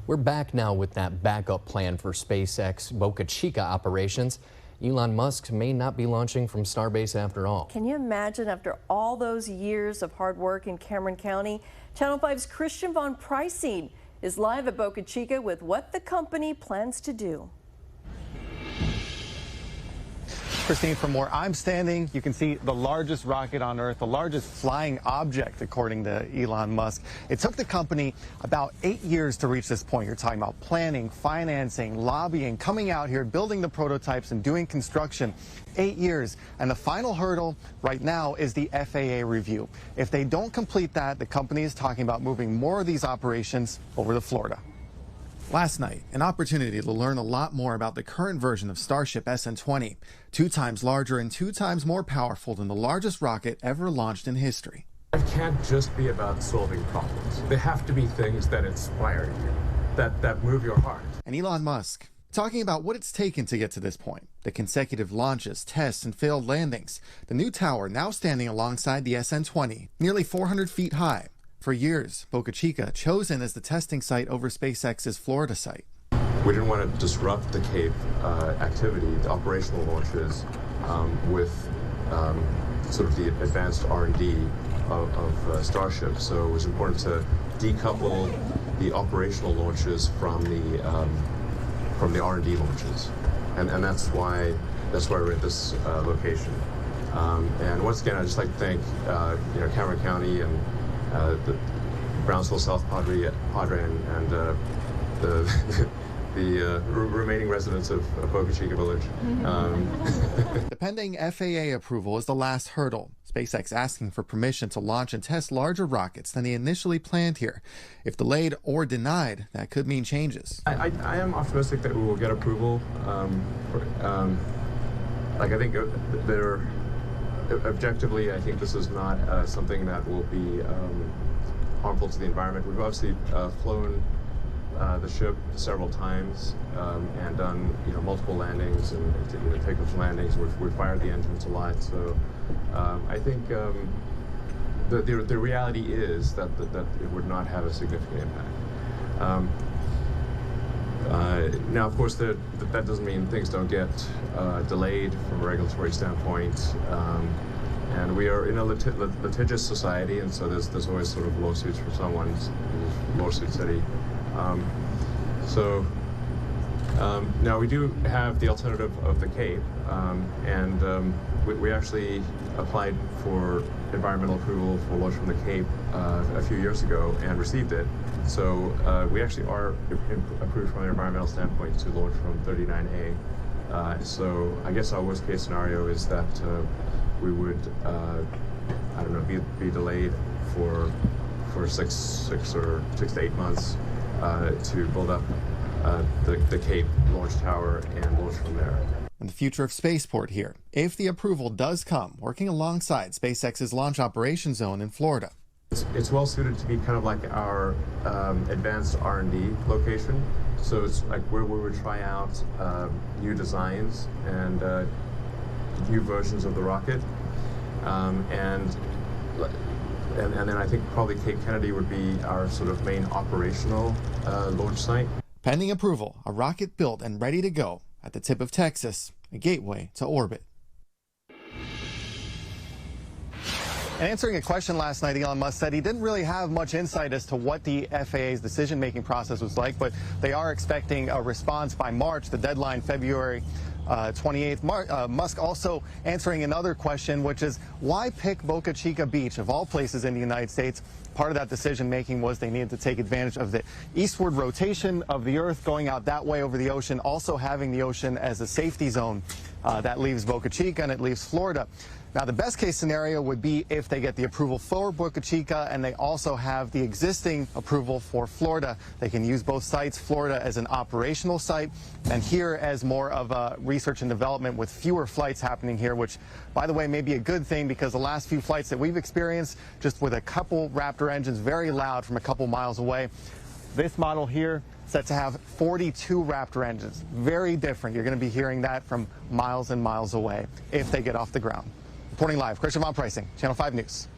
We're back now with that backup plan for SpaceX Boca Chica operations. Elon Musk may not be launching from Starbase after all. Can you imagine, after all those years of hard work in Cameron County? Channel 5's Christian von Preissing is live at Boca Chica with what the company plans to do. Christine, from where I'm standing, you can see the largest rocket on Earth, the largest flying object, according to Elon Musk. It took the company about 8 years to reach this point. You're talking about planning, financing, lobbying, coming out here, building the prototypes and doing construction. 8 years. And the final hurdle right now is the FAA review. If they don't complete that, the company is talking about moving more of these operations over to Florida. Last night, an opportunity to learn a lot more about the current version of Starship SN20, 2 times larger and 2 times more powerful than the largest rocket ever launched in history. It can't just be about solving problems. They have to be things that inspire you, that move your heart. And Elon Musk, talking about what it's taken to get to this point, the consecutive launches, tests, and failed landings, the new tower now standing alongside the SN20, nearly 400 feet high. For years, Boca Chica chosen as the testing site over SpaceX's Florida site. We didn't want to disrupt the Cape activity, the operational launches, with sort of the advanced R&D of Starship. So it was important to decouple the operational launches from the R&D launches, and that's why we're at this location. And once again, I'd just like to thank Cameron County and the Brownsville South Padre and the remaining residents of Boca Chica Village. The pending FAA approval is the last hurdle. SpaceX asking for permission to launch and test larger rockets than they initially planned here. If delayed or denied, that could mean changes. I am optimistic that we will get approval. I think objectively, I think this is not something that will be harmful to the environment. We've obviously flown the ship several times and done multiple landings and takeoff landings. We've fired the engines a lot, so I think the reality is that it would not have a significant impact. Now, of course, that doesn't mean things don't get delayed from a regulatory standpoint. And we are in a litigious society, and so there's always sort of lawsuits for someone's lawsuit city. Now we do have the alternative of the Cape, and we actually applied for environmental approval for launch from the Cape a few years ago and received it. So we actually are approved from an environmental standpoint to launch from 39A. So I guess our worst case scenario is that we would, be delayed for 6 to 8 months to build up the Cape launch tower and launch from there. And the future of spaceport here, if the approval does come, working alongside SpaceX's launch operation zone in Florida. It's well suited to be kind of like our advanced R&D location. So it's like where we would try out new designs and new versions of the rocket. And then I think probably Cape Kennedy would be our sort of main operational launch site. Pending approval, a rocket built and ready to go at the tip of Texas, a gateway to orbit. And answering a question last night, Elon Musk said he didn't really have much insight as to what the FAA's decision-making process was like, but they are expecting a response by March, the deadline February 28th. Musk also answering another question, which is why pick Boca Chica Beach, of all places in the United States? Part of that decision-making was they needed to take advantage of the eastward rotation of the Earth going out that way over the ocean, also having the ocean as a safety zone. That leaves Boca Chica and it leaves Florida. Now, the best case scenario would be if they get the approval for Boca Chica and they also have the existing approval for Florida. They can use both sites, Florida as an operational site and here as more of a research and development with fewer flights happening here, which, by the way, may be a good thing because the last few flights that we've experienced, just with a couple Raptor engines, very loud from a couple miles away. This model here set to have 42 Raptor engines. Very different. You're going to be hearing that from miles and miles away if they get off the ground. Reporting live, Christian von Preissing, Channel 5 News.